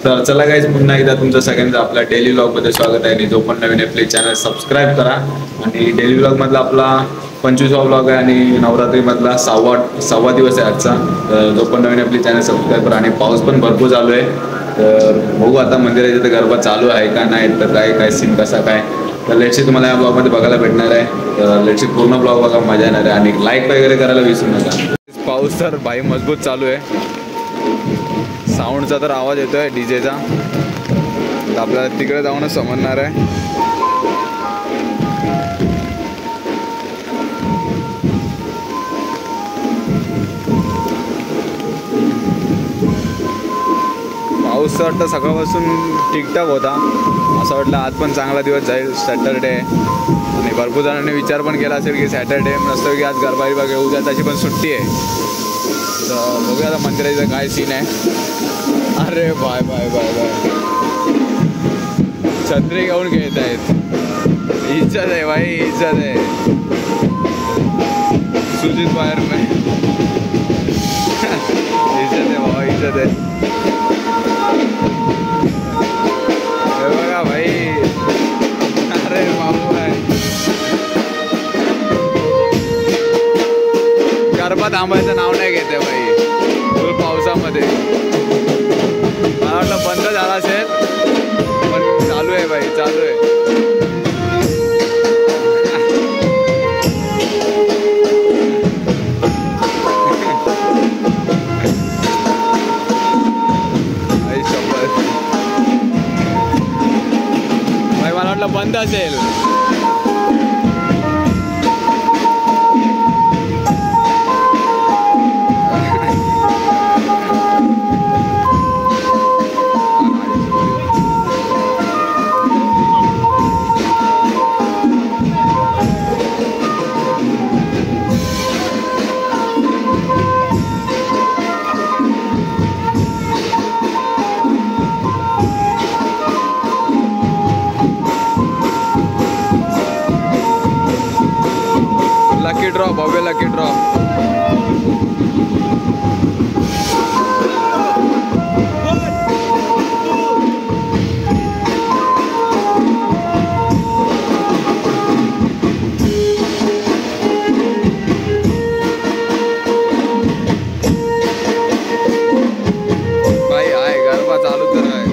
तर चला गाईज, पुन्हा एकदा तुमचं सगळ्यांचं आपल्या डेली व्लॉगमध्ये स्वागत आहे. आणि जो पण नवीन आहे प्लीज चॅनल सबस्क्राईब करा. आणि डेली व्लॉगमधला आपला 25वा व्लॉग आहे आणि नवरात्रीमधला सहावा दिवस आहे आजचा. तर जो पण नवीन आहे प्लीज चॅनल सबस्क्राईब करा. आणि पाऊस पण भरपूर चालू आहे, तर बघू आता मंदिराच्या तिथे गरबा चालू आहे का नाही, तर काय सीन कसा काय, तर लेटशी तुम्हाला या ब्लॉगमध्ये बघायला भेटणार आहे. तर लेटशी पूर्ण ब्लॉग बघा, मजा येणार आहे. आणि लाईक वगैरे करायला विसरू नका. पाऊस तर भाई मजबूत चालू आहे. साऊंडचा तर आवाज येतोय डीजेचा, तर आपल्याला तिकडे जाऊनच समजणार आहे. पाऊस वाटतं सकाळपासून ठीकठाक होता. असं वाटलं आज पण चांगला दिवस जाईल, सॅटरडे. आणि भरपूर जणांनी विचार पण केला असेल की सॅटरडे नसतं की आज गरबा बिरबा घेऊ द्या, त्याची पण सुट्टी आहे. तर बघूया आता मंदिराचं काय सीन आहे. अरे बाय बाय बाय बाय, छत्री घेऊन घेत आहेत. इज्जत आहे भाई, इज्जत आहे. सुजित बाहेर में इज्जत आहे भाई, इज्जत आहे. हे बघा भाई, अरे बाबू आहे. गरबा थांबायचं नाव नाही घेते भाई फुल पावसामध्ये. मला वाटलं बंद झाला असेल, पण चालू आहे भाई, चालू आहे. भाई मला वाटलं बंद असेल. लकी ड्रॉ, भव्य लकी ड्रॉ. भाई आहे गरबा चालू तर आहे.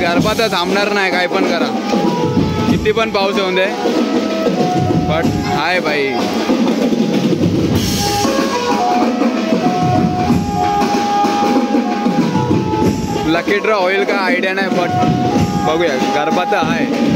गरबा तर थांबणार नाही, काय पण करा, किती पण पाऊस येऊन दे, बट हाय भाई. लकी ड्रॉ होईल का आयडिया नाही, बट बघूया. गरबा तर आहे.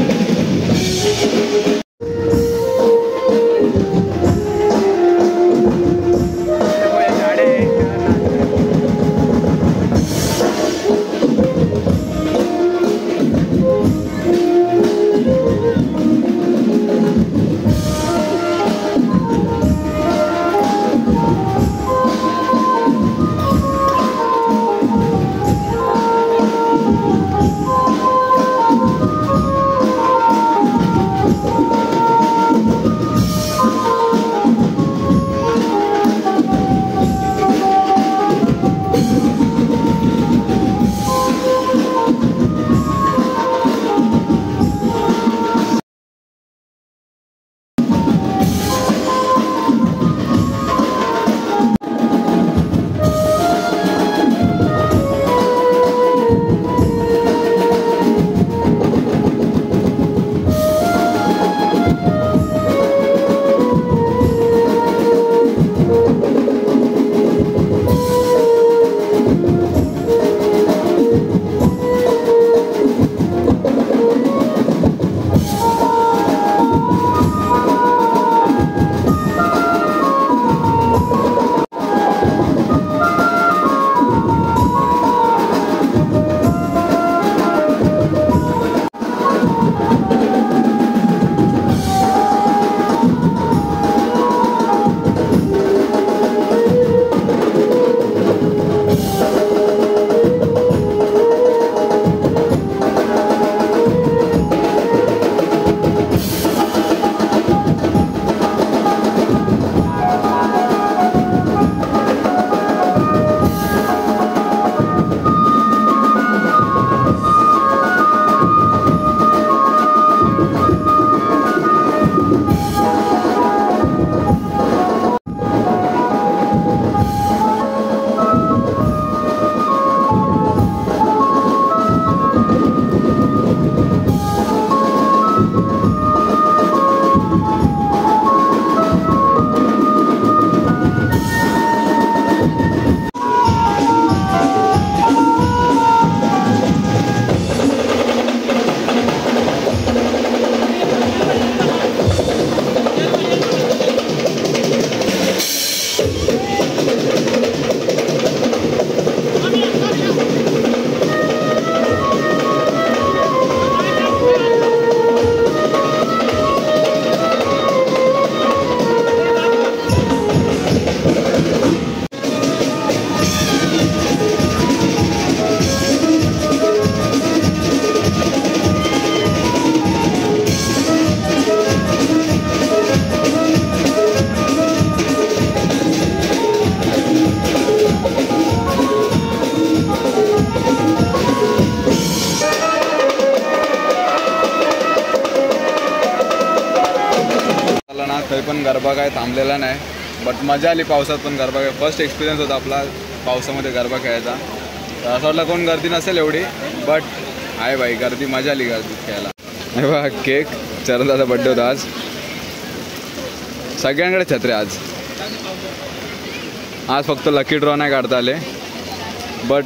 पण गरबा काय थांबलेला नाही, बट मजा आली पावसात पण गरबा काय. फर्स्ट एक्सपिरियन्स होता आपला पावसामध्ये गरबा खेळायचा. तर असं वाटलं कोण गर्दी नसेल एवढी, बट आहे बाई गर्दी, मजा आली गर्दीत खेळायला. हे बघा केक, चरणदाचा बड्डे होता आज. सगळ्यांकडे छत्रे आज. आज फक्त लकी ड्रॉ नाही काढता आले, बट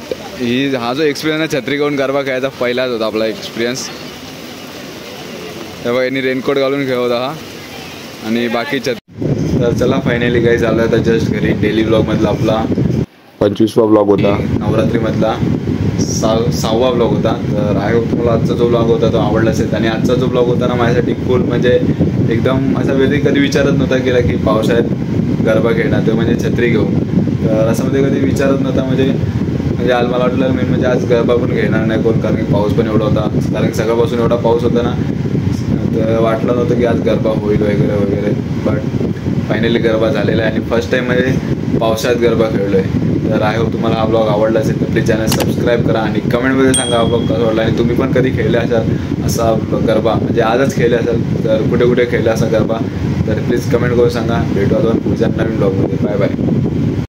हा जो एक्सपिरियन्स आहे छत्री घेऊन गरबा खेळायचा पहिलाच होता आपला एक्सपिरियन्स. तेव्हा यांनी रेनकोट घालून खेळ होता हा, आणि बाकी तर चला फायनली काही झालं आता जस्ट घरी. डेली ब्लॉगमधला आपला 25वा ब्लॉग होता, नवरात्रीमधला 6वा ब्लॉग होता. तर आय होप तुम्हाला आजचा जो ब्लॉग होता तो आवडला असेल. आणि आजचा जो ब्लॉग होता ना माझ्यासाठी फुल म्हणजे एकदम असा वेळी कधी विचारत नव्हता केला की पावसाळ्यात गरबा खेळणार, ते म्हणजे छत्री घेऊन. तर असं मध्ये कधी विचारत नव्हता. म्हणजे आज मला वाटलं मेन म्हणजे आज गरबा पण खेळणार नाही कोण, कारण की पाऊस पण एवढा होता. कारण की सकाळपासून एवढा पाऊस होता ना, तर वाटलं नव्हतं की आज गरबा होईल वगैरे वगैरे. बट फायनली गरबा झालेला आहे आणि फर्स्ट टाईम म्हणजे पावसाळ्यात गरबा खेळलो आहे. तर आय होप तुम्हाला हा ब्लॉग आवडला असेल तर प्लीज चॅनल सबस्क्राईब करा आणि कमेंटमध्ये सांगा हा ब्लॉग कसा वाटला. आणि तुम्ही पण कधी खेळले असाल असा गरबा, म्हणजे आजच खेळले असाल तर कुठे कुठे खेळले असा गरबा, तर प्लीज कमेंट करून सांगा. भेटू आता पुढच्या नवीन ब्लॉगमध्ये. Bye bye.